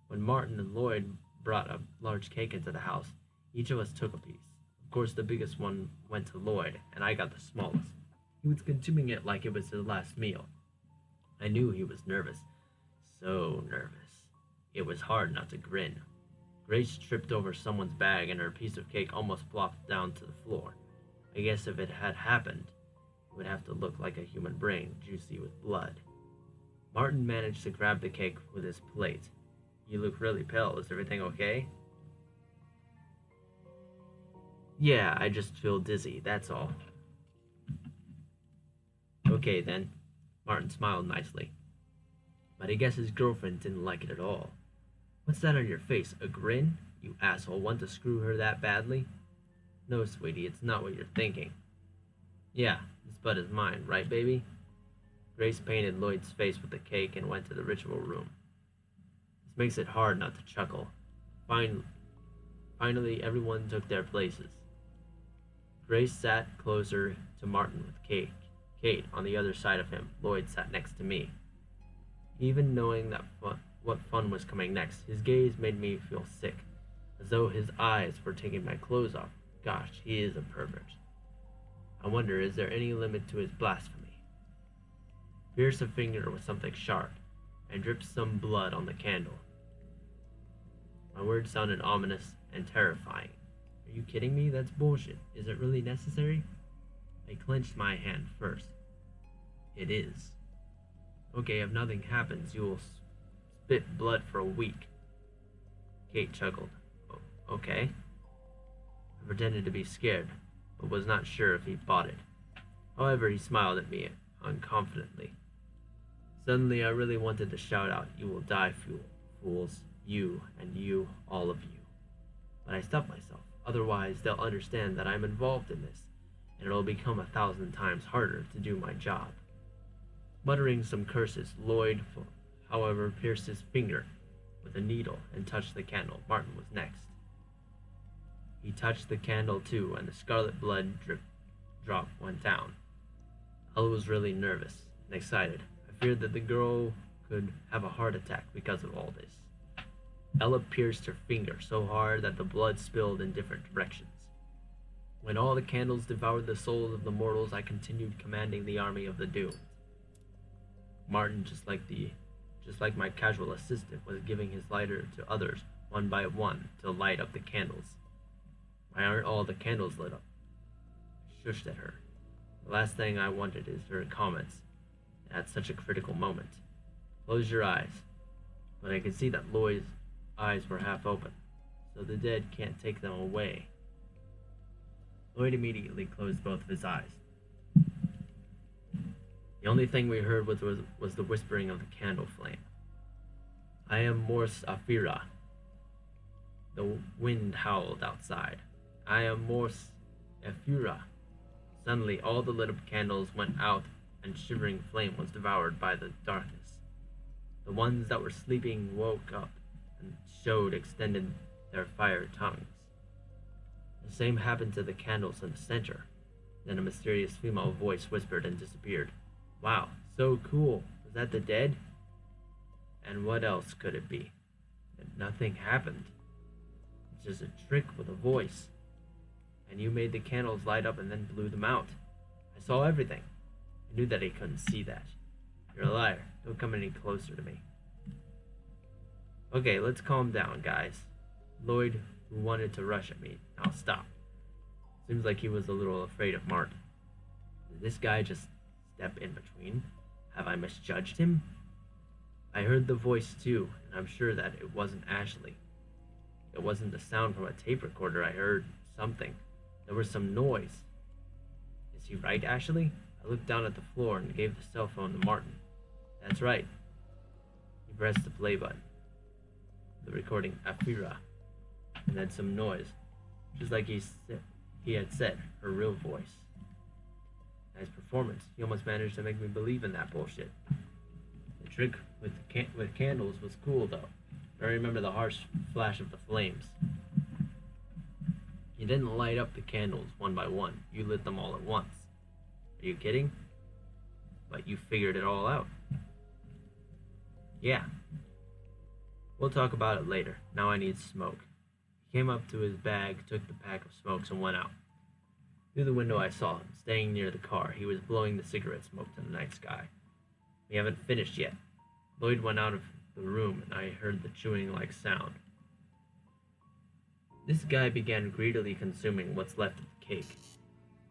When Martin and Lloyd brought a large cake into the house, each of us took a piece. Of course, the biggest one went to Lloyd, and I got the smallest. He was consuming it like it was his last meal. I knew he was nervous. So nervous. It was hard not to grin. Grace tripped over someone's bag and her piece of cake almost plopped down to the floor. I guess if it had happened, it would have to look like a human brain, juicy with blood. Martin managed to grab the cake with his plate. You look really pale. Is everything okay? Yeah, I just feel dizzy, that's all. Okay then. Martin smiled nicely. But I guess his girlfriend didn't like it at all. What's that on your face? A grin? You asshole, want to screw her that badly? No, sweetie, it's not what you're thinking. Yeah, this butt is mine, right, baby? Grace painted Lloyd's face with the cake and went to the ritual room. This makes it hard not to chuckle. Finally, everyone took their places. Grace sat closer to Martin with Kate on the other side of him. Lloyd sat next to me. Even knowing that what fun was coming next, his gaze made me feel sick, as though his eyes were taking my clothes off. Gosh, he is a pervert. I wonder, is there any limit to his blasphemy? Pierced a finger with something sharp, and dripped some blood on the candle. My words sounded ominous and terrifying. Are you kidding me? That's bullshit. Is it really necessary? I clenched my hand first. It is. Okay, if nothing happens, you will spit blood for a week. Kate chuckled. Okay. I pretended to be scared, but was not sure if he bought it. However, he smiled at me unconfidently. Suddenly, I really wanted to shout out, "You will die, fools. You, and you, all of you." But I stopped myself. Otherwise, they'll understand that I'm involved in this, and it'll become 1,000 times harder to do my job. Muttering some curses, Lloyd, however, pierced his finger with a needle and touched the candle. Martin was next. He touched the candle too, and the scarlet blood drop went down. Ella was really nervous and excited. I feared that the girl could have a heart attack because of all this. Ella pierced her finger so hard that the blood spilled in different directions. When all the candles devoured the souls of the mortals, I continued commanding the army of the doomed. Martin, just like my casual assistant, was giving his lighter to others one by one to light up the candles. Why aren't all the candles lit up? I shushed at her. The last thing I wanted is her comments at such a critical moment. Close your eyes. But I could see that Lloyd's eyes were half open, so the dead can't take them away. Lloyd immediately closed both of his eyes. The only thing we heard was the whispering of the candle flame. I am Mors Afira. The wind howled outside. I am Mors Afira. Suddenly, all the lit up candles went out, and shivering flame was devoured by the darkness. The ones that were sleeping woke up and showed extended their fire tongues. The same happened to the candles in the center. Then a mysterious female voice whispered and disappeared. Wow, so cool. Was that the dead? And what else could it be? And nothing happened. It's just a trick with a voice. And you made the candles light up and then blew them out. I saw everything. I knew that he couldn't see that. You're a liar. Don't come any closer to me. Okay, let's calm down, guys. Lloyd, who wanted to rush at me, now stop. Seems like he was a little afraid of Martin. Did this guy just step in between? Have I misjudged him? I heard the voice too, and I'm sure that it wasn't Ashley. It wasn't the sound from a tape recorder. I heard something. There was some noise. Is he right, Ashley? I looked down at the floor and gave the cell phone to Martin. That's right. He He pressed the play button. The recording Afira, and then some noise, just like he had said, her real voice. Nice performance. He almost managed to make me believe in that bullshit. The trick with candles was cool, though. I remember the harsh flash of the flames. You didn't light up the candles one by one. You lit them all at once. Are you kidding? But you figured it all out. Yeah. We'll talk about it later. Now I need smoke. He came up to his bag, took the pack of smokes, and went out. Through the window I saw him, staying near the car. He was blowing the cigarette smoke to the night sky. We haven't finished yet. Lloyd went out of the room, and I heard the chewing-like sound. This guy began greedily consuming what's left of the cake.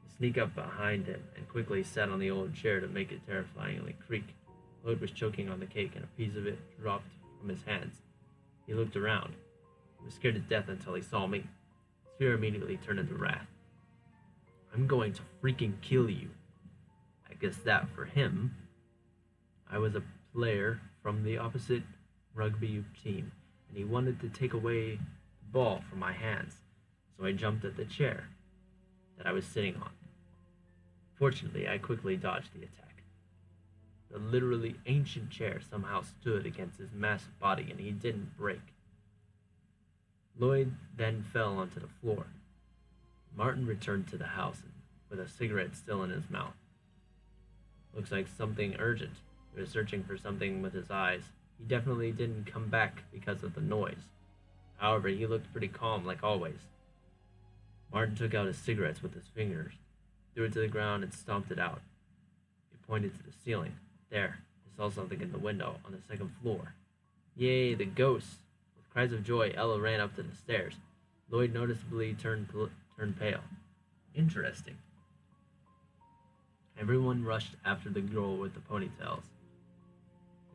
I sneaked up behind him and quickly sat on the old chair to make it terrifyingly creak. Lloyd was choking on the cake, and a piece of it dropped from his hands. He looked around. He was scared to death until he saw me. His fear immediately turned into wrath. I'm going to freaking kill you. I guess that for him. I was a player from the opposite rugby team, and he wanted to take away the ball from my hands, so I jumped at the chair that I was sitting on. Fortunately, I quickly dodged the attack. The literally ancient chair somehow stood against his massive body, and he didn't break. Lloyd then fell onto the floor. Martin returned to the house with a cigarette still in his mouth. Looks like something urgent. He was searching for something with his eyes. He definitely didn't come back because of the noise. However, he looked pretty calm like always. Martin took out his cigarettes with his fingers, threw it to the ground, and stomped it out. He pointed to the ceiling. There, he saw something in the window on the second floor. Yay, the ghost! With cries of joy, Ella ran up to the stairs. Lloyd noticeably turned pale. Interesting. Everyone rushed after the girl with the ponytails.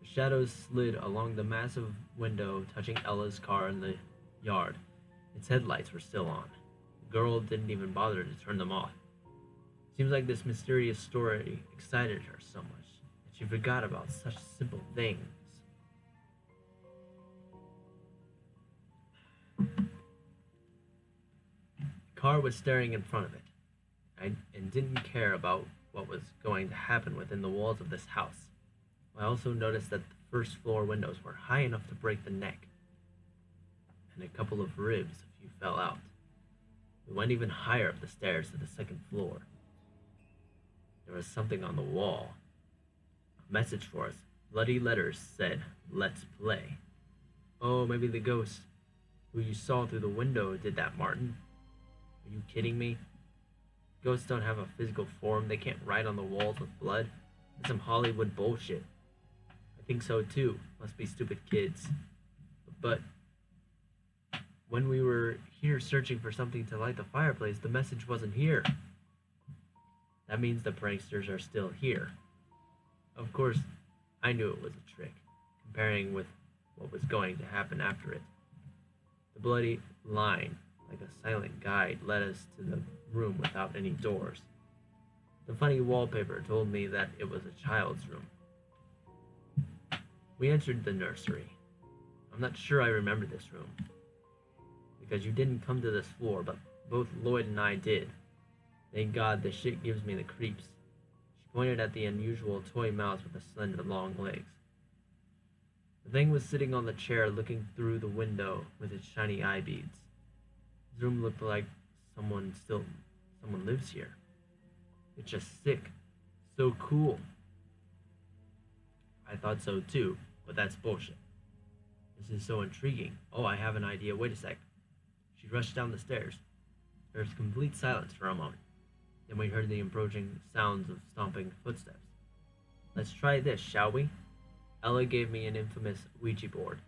The shadows slid along the massive window, touching Ella's car in the yard. Its headlights were still on. The girl didn't even bother to turn them off. Seems like this mysterious story excited her so much that she forgot about such simple things. The car was staring in front of it, and didn't care about what was going to happen within the walls of this house. I also noticed that the first floor windows were high enough to break the neck, and a couple of ribs if you fell out. We went even higher up the stairs to the second floor. There was something on the wall. A message for us. Bloody letters said, "Let's play." Oh, maybe the ghost who you saw through the window did that, Martin. Are you kidding me? Ghosts don't have a physical form. They can't write on the walls with blood. That's some Hollywood bullshit. I think so too. Must be stupid kids. But when we were here searching for something to light the fireplace, the message wasn't here. That means the pranksters are still here. Of course, I knew it was a trick, comparing with what was going to happen after it. The bloody line, like a silent guide, led us to the room without any doors. The funny wallpaper told me that it was a child's room. We entered the nursery. I'm not sure I remember this room, because you didn't come to this floor, but both Lloyd and I did. Thank God, this shit gives me the creeps. She pointed at the unusual toy mouse with the slender long legs. The thing was sitting on the chair looking through the window with its shiny eye beads. This room looked like someone lives here. It's just sick. So cool. I thought so too, but that's bullshit. This is so intriguing. Oh, I have an idea. Wait a sec. She rushed down the stairs. There was complete silence for a moment. Then we heard the approaching sounds of stomping footsteps. Let's try this, shall we? Ella gave me an infamous Ouija board.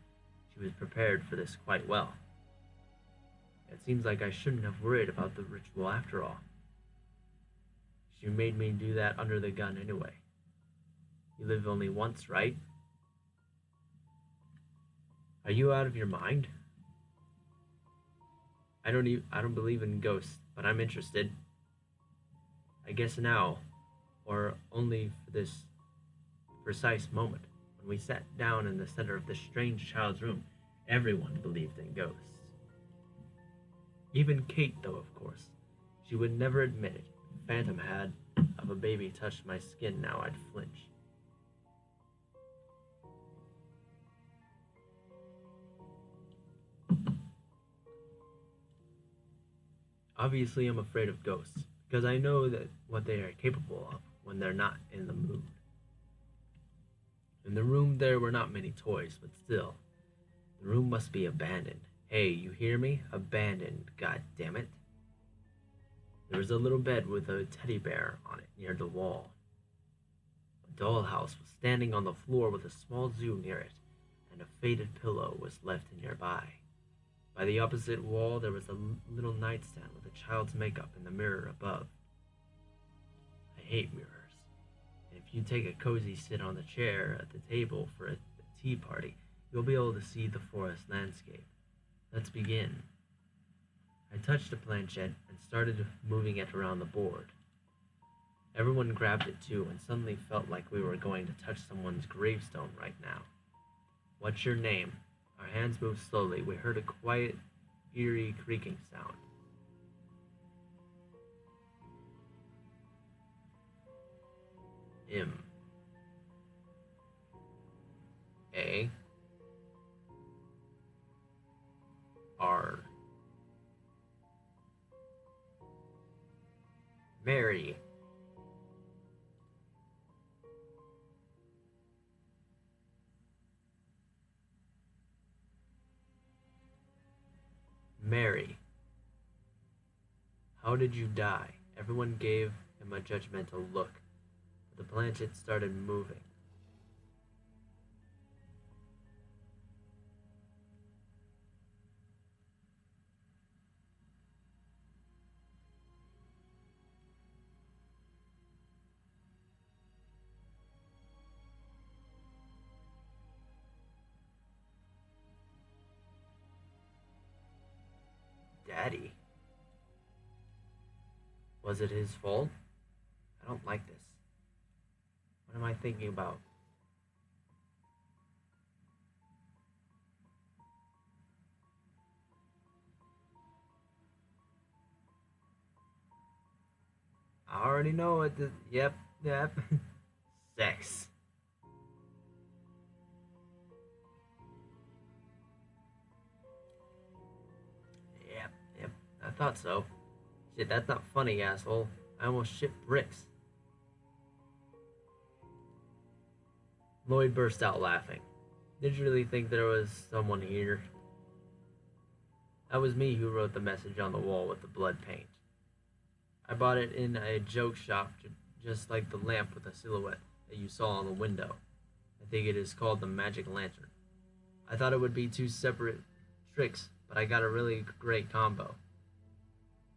She was prepared for this quite well. It seems like I shouldn't have worried about the ritual after all. She made me do that under the gun anyway. You live only once, right? Are you out of your mind? I don't believe in ghosts, but I'm interested. I guess now, or only for this precise moment. When we sat down in the center of this strange child's room, everyone believed in ghosts. Even Kate, though, of course. She would never admit it. If the phantom had of a baby touched my skin now, I'd flinch. Obviously, I'm afraid of ghosts, because I know that what they are capable of when they're not in the mood. In the room there were not many toys, but still, the room must be abandoned. Hey, you hear me? Abandoned, god damn it. There was a little bed with a teddy bear on it near the wall. A dollhouse was standing on the floor with a small zoo near it, and a faded pillow was left nearby. By the opposite wall there was a little nightstand with a child's makeup in the mirror above. I hate mirrors. If you take a cozy sit on the chair at the table for a tea party, you'll be able to see the forest landscape. Let's begin. I touched the planchette and started moving it around the board. Everyone grabbed it too and suddenly felt like we were going to touch someone's gravestone right now. What's your name? Our hands moved slowly. We heard a quiet, eerie creaking sound. M. A. R. Mary. Mary. How did you die? Everyone gave him a judgmental look. The planchette started moving. Daddy? Was it his fault? I don't like this. What am I thinking about? I already know what this. Yep. Sex. Yep. I thought so. Shit, that's not funny, asshole. I almost shit bricks. Lloyd burst out laughing. Did you really think there was someone here? That was me who wrote the message on the wall with the blood paint. I bought it in a joke shop, just like the lamp with a silhouette that you saw on the window. I think it is called the magic lantern. I thought it would be two separate tricks, but I got a really great combo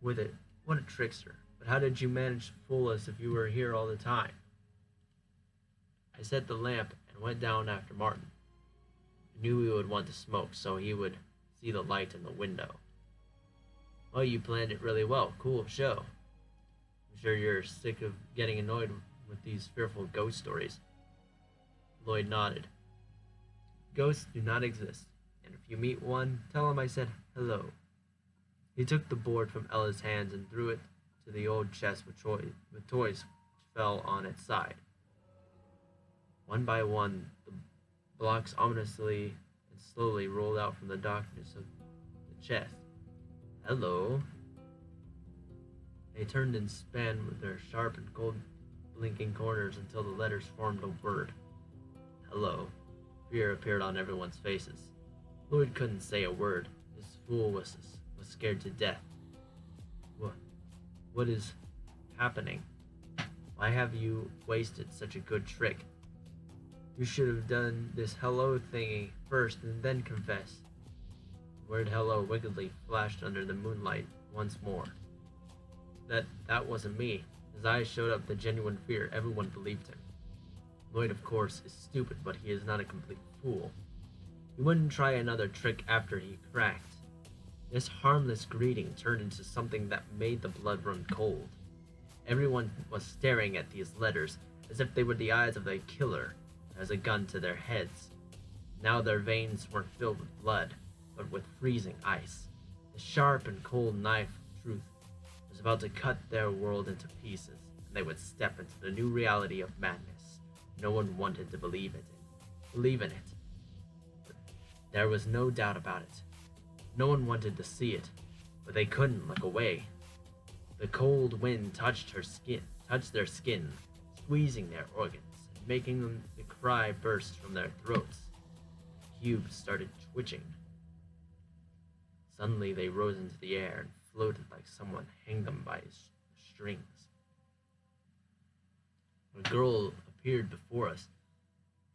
with it. What a trickster. But how did you manage to fool us if you were here all the time? I set the lamp and went down after Martin. I knew he would want to smoke, so he would see the light in the window. Well, you planned it really well. Cool show. I'm sure you're sick of getting annoyed with these fearful ghost stories. Lloyd nodded. Ghosts do not exist, and if you meet one, tell him I said hello. He took the board from Ella's hands and threw it to the old chest with toys which fell on its side. One by one, the blocks ominously and slowly rolled out from the darkness of the chest. Hello. They turned and span with their sharp and cold blinking corners until the letters formed a word. Hello. Fear appeared on everyone's faces. Lloyd couldn't say a word. This fool was scared to death. What is happening? Why have you wasted such a good trick? You should have done this hello thingy first and then confess. The word hello wickedly flashed under the moonlight once more. That wasn't me. His eyes showed up the genuine fear. Everyone believed him. Lloyd, of course, is stupid, but he is not a complete fool. He wouldn't try another trick after he cracked. This harmless greeting turned into something that made the blood run cold. Everyone was staring at these letters as if they were the eyes of the killer. as a gun to their heads. Now their veins weren't filled with blood, but with freezing ice. The sharp and cold knife of truth was about to cut their world into pieces, and they would step into the new reality of madness. No one wanted to believe in it. But there was no doubt about it. No one wanted to see it, but they couldn't look away. The cold wind touched their skin, squeezing their organs, and making them the cry burst from their throats. Cubes started twitching. Suddenly they rose into the air and floated like someone hanged them by strings. A girl appeared before us.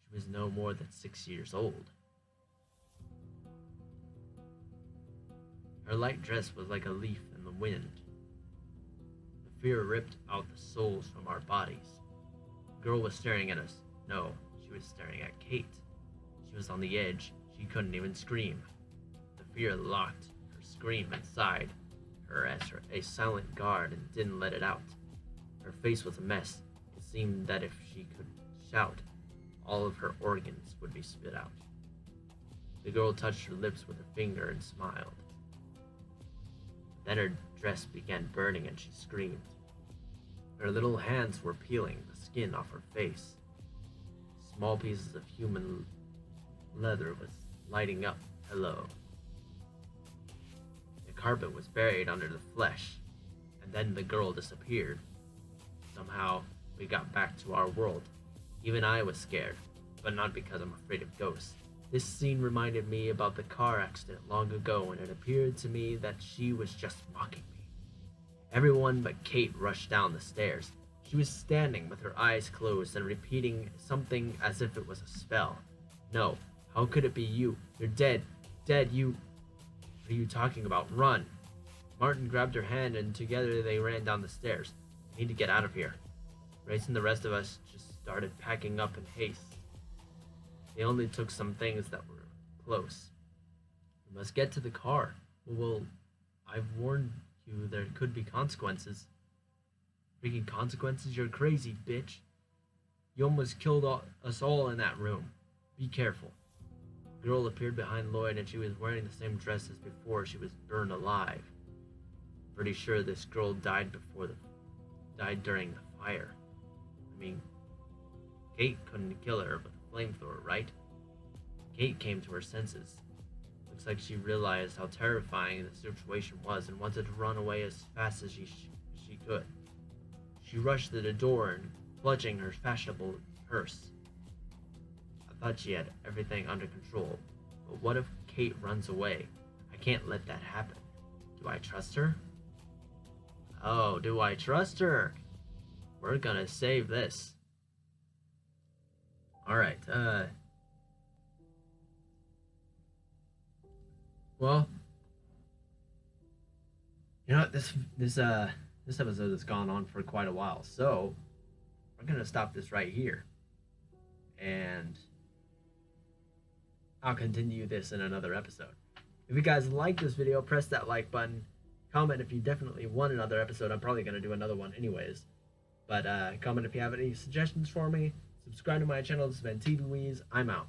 She was no more than 6 years old. Her light dress was like a leaf in the wind. The fear ripped out the souls from our bodies. The girl was staring at us. No, she was staring at Kate. She was on the edge. She couldn't even scream. The fear locked her scream inside her as a silent guard and didn't let it out. Her face was a mess. It seemed that if she could shout, all of her organs would be spit out. The girl touched her lips with her finger and smiled. Then her dress began burning and she screamed. Her little hands were peeling the skin off her face. Small pieces of human leather was lighting up. Hello. The carpet was buried under the flesh, and then the girl disappeared. Somehow, we got back to our world. Even I was scared, but not because I'm afraid of ghosts. This scene reminded me about the car accident long ago, and it appeared to me that she was just mocking me. Everyone but Kate rushed down the stairs. She was standing with her eyes closed and repeating something as if it was a spell. No, how could it be you? You're dead. Dead, you... What are you talking about? Run! Martin grabbed her hand and together they ran down the stairs. We need to get out of here. Grace and the rest of us just started packing up in haste. They only took some things that were close. We must get to the car. Well, I've warned you there could be consequences. Freaking consequences? You're crazy, bitch. You almost killed us all in that room. Be careful. The girl appeared behind Lloyd and she was wearing the same dress as before. She was burned alive. I'm pretty sure this girl died during the fire. I mean, Kate couldn't kill her with a flamethrower, right? Kate came to her senses. Looks like she realized how terrifying the situation was and wanted to run away as fast as she could. She rushed to the door and clutching her fashionable purse. I thought she had everything under control, but what if Kate runs away? I can't let that happen. Do I trust her? Oh, do I trust her? We're gonna save this. Alright, well, you know what, this episode has gone on for quite a while, so we're gonna stop this right here. And I'll continue this in another episode. If you guys like this video, press that like button. Comment if you definitely want another episode. I'm probably gonna do another one anyways. But comment if you have any suggestions for me. Subscribe to my channel. This has been TV Weez. I'm out.